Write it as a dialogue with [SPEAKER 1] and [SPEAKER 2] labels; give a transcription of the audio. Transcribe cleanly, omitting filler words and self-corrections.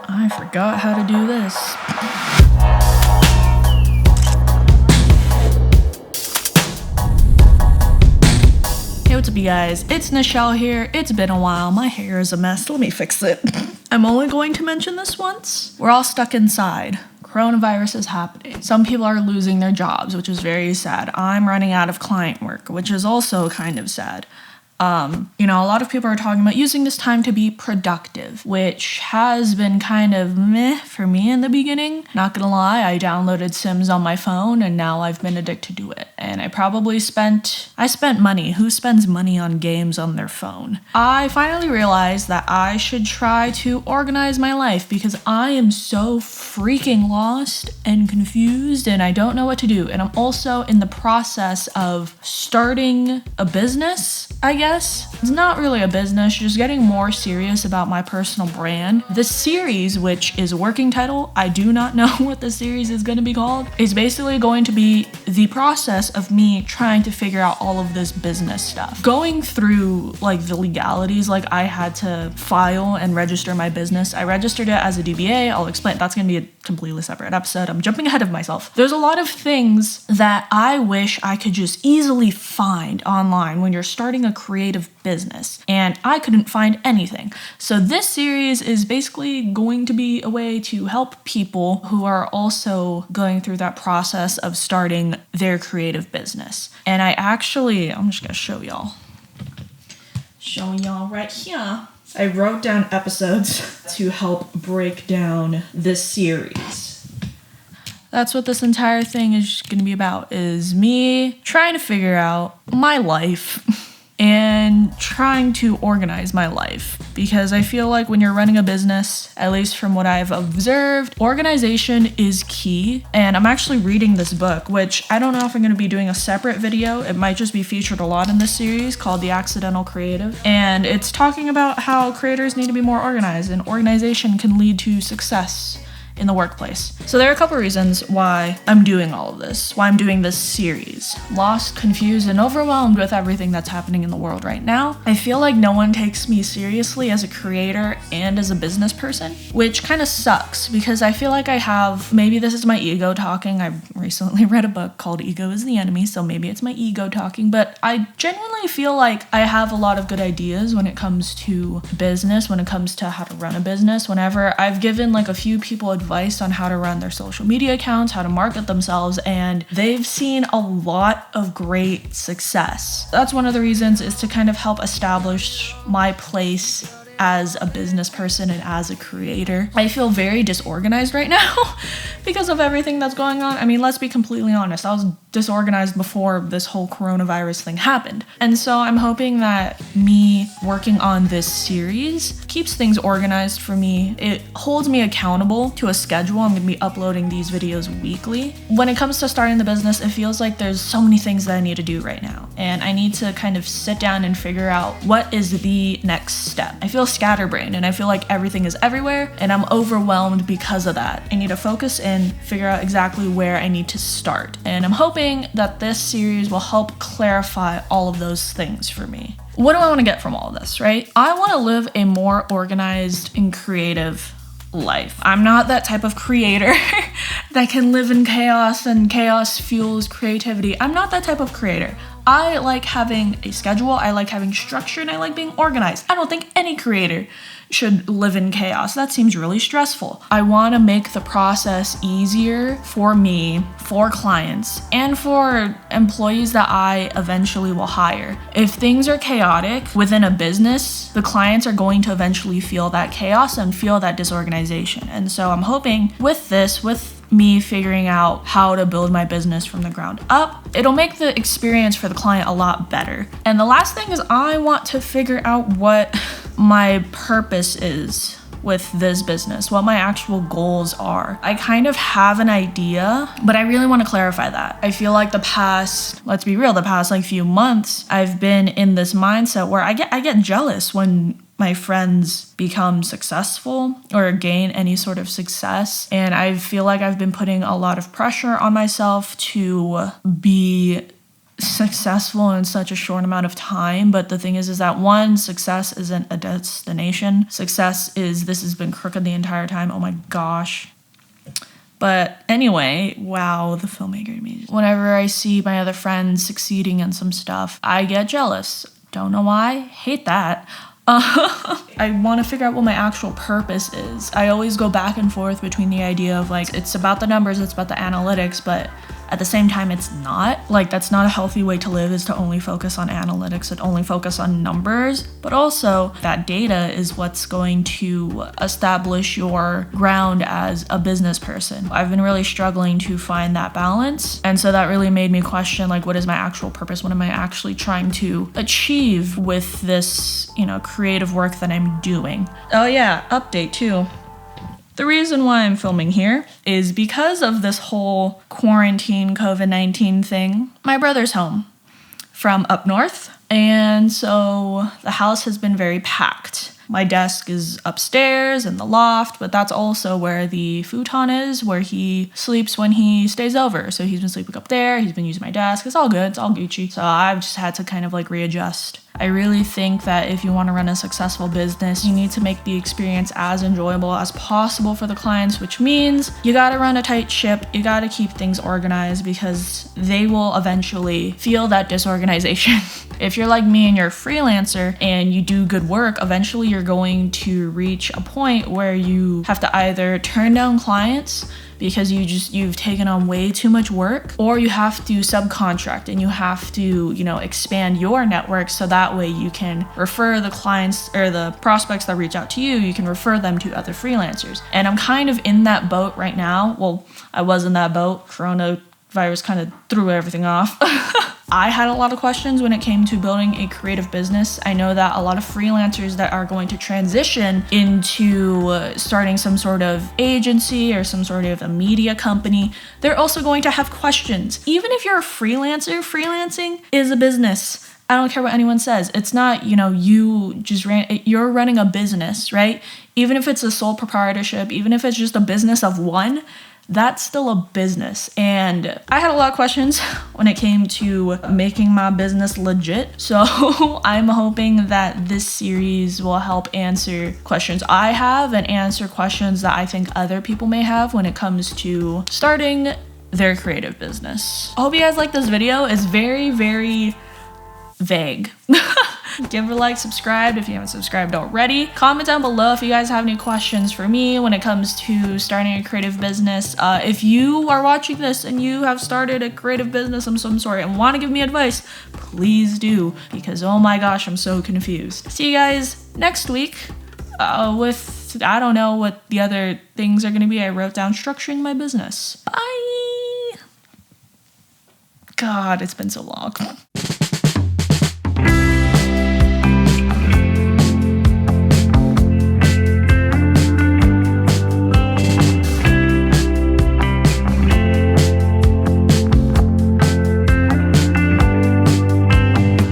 [SPEAKER 1] I forgot how to do this. Hey, what's up, you guys? It's Nichelle here. It's been a while. My hair is a mess. Let me fix it. I'm only going to mention this once. We're all stuck inside. Coronavirus is happening. Some people are losing their jobs, which is very sad. I'm running out of client work, which is also kind of sad. A lot of people are talking about using this time to be productive, which has been kind of meh for me in the beginning. Not gonna lie, I downloaded Sims on my phone and now I've been addicted to it. And I spent money. Who spends money on games on their phone? I finally realized that I should try to organize my life because I am so freaking lost and confused and I don't know what to do. And I'm also in the process of starting a business, I guess. It's not really a business, just getting more serious about my personal brand. The series, which is a working title, I do not know what the series is going to be called, is basically going to be the process of me trying to figure out all of this business stuff. Going through the legalities, I had to file and register my business. I registered it as a DBA. I'll explain. That's going to be a completely separate episode. I'm jumping ahead of myself. There's a lot of things that I wish I could just easily find online when you're starting a creative business, and I couldn't find anything. So this series is basically going to be a way to help people who are also going through that process of starting their creative business. And I'm just gonna show y'all. Showing y'all right here. I wrote down episodes to help break down this series. That's what this entire thing is going to be about, is me trying to figure out my life and trying to organize my life. Because I feel like when you're running a business, at least from what I've observed, organization is key. And I'm actually reading this book, which I don't know if I'm going to be doing a separate video. It might just be featured a lot in this series, called The Accidental Creative. And it's talking about how creators need to be more organized, and organization can lead to success in the workplace. So there are a couple reasons why I'm doing all of this, why I'm doing this series. Lost, confused, and overwhelmed with everything that's happening in the world right now. I feel like no one takes me seriously as a creator and as a business person, which kind of sucks because I feel like maybe this is my ego talking. I recently read a book called Ego is the Enemy, so maybe it's my ego talking, but I genuinely feel like I have a lot of good ideas when it comes to business, when it comes to how to run a business. Whenever I've given a few people advice on how to run their social media accounts, how to market themselves, and they've seen a lot of great success. That's one of the reasons, is to kind of help establish my place as a business person and as a creator. I feel very disorganized right now because of everything that's going on. I mean, let's be completely honest. I was disorganized before this whole coronavirus thing happened. And so I'm hoping that me working on this series keeps things organized for me. It holds me accountable to a schedule. I'm going to be uploading these videos weekly. When it comes to starting the business, it feels like there's so many things that I need to do right now. And I need to kind of sit down and figure out what is the next step. I feel scatterbrained and I feel like everything is everywhere and I'm overwhelmed because of that. I need to focus and figure out exactly where I need to start. And I'm hoping that this series will help clarify all of those things for me. What do I want to get from all of this, right? I want to live a more organized and creative life. I'm not that type of creator that can live in chaos and chaos fuels creativity. I'm not that type of creator. I like having a schedule, I like having structure, and I like being organized. I don't think any creator should live in chaos. That seems really stressful. I want to make the process easier for me, for clients, and for employees that I eventually will hire. If things are chaotic within a business, the clients are going to eventually feel that chaos and feel that disorganization. And so I'm hoping with me figuring out how to build my business from the ground up, it'll make the experience for the client a lot better. And the last thing is I want to figure out what my purpose is with this business, what my actual goals are. I kind of have an idea, but I really want to clarify that. I feel like the past few months, I've been in this mindset where I get jealous when my friends become successful or gain any sort of success. And I feel like I've been putting a lot of pressure on myself to be successful in such a short amount of time. But the thing is that one, success isn't a destination. Success is, this has been crooked the entire time. Oh my gosh. But anyway, wow, the filmmaker to me. Whenever I see my other friends succeeding in some stuff, I get jealous. Don't know why. Hate that. I want to figure out what my actual purpose is. I always go back and forth between the idea of like, it's about the numbers, it's about the analytics, but at the same time, it's not. Like, that's not a healthy way to live, is to only focus on analytics and only focus on numbers. But also, that data is what's going to establish your ground as a business person. I've been really struggling to find that balance. And so that really made me question, like, what is my actual purpose? What am I actually trying to achieve with this, creative work that I'm doing? Oh yeah, update too. The reason why I'm filming here is because of this whole quarantine COVID-19 thing. My brother's home from up north, and so the house has been very packed. My desk is upstairs in the loft, but that's also where the futon is, where he sleeps when he stays over. So he's been sleeping up there, he's been using my desk, it's all good, it's all Gucci. So I've just had to kind of like readjust. I really think that if you want to run a successful business, you need to make the experience as enjoyable as possible for the clients, which means you gotta run a tight ship, you gotta keep things organized, because they will eventually feel that disorganization. If you're like me and you're a freelancer and you do good work, eventually you're going to reach a point where you have to either turn down clients because you've taken on way too much work, or you have to subcontract and you have to, expand your network so that way you can refer the clients or the prospects that reach out to you, you can refer them to other freelancers. And I'm kind of in that boat right now. Well, I was in that boat. Coronavirus kind of threw everything off. I had a lot of questions when it came to building a creative business. I know that a lot of freelancers that are going to transition into starting some sort of agency or some sort of a media company, they're also going to have questions. Even if you're a freelancer, freelancing is a business. I don't care what anyone says. It's not, you're running a business, right? Even if it's a sole proprietorship, even if it's just a business of one, that's still a business. And I had a lot of questions when it came to making my business legit. So I'm hoping that this series will help answer questions I have and answer questions that I think other people may have when it comes to starting their creative business. I hope you guys like this video. It's very, very vague. Give it a like, subscribe if you haven't subscribed already. Comment down below if you guys have any questions for me when it comes to starting a creative business. If you are watching this and you have started a creative business of some sort and want to give me advice, please do, because oh my gosh, I'm so confused. See you guys next week with, I don't know what the other things are going to be. I wrote down structuring my business. Bye. God, it's been so long.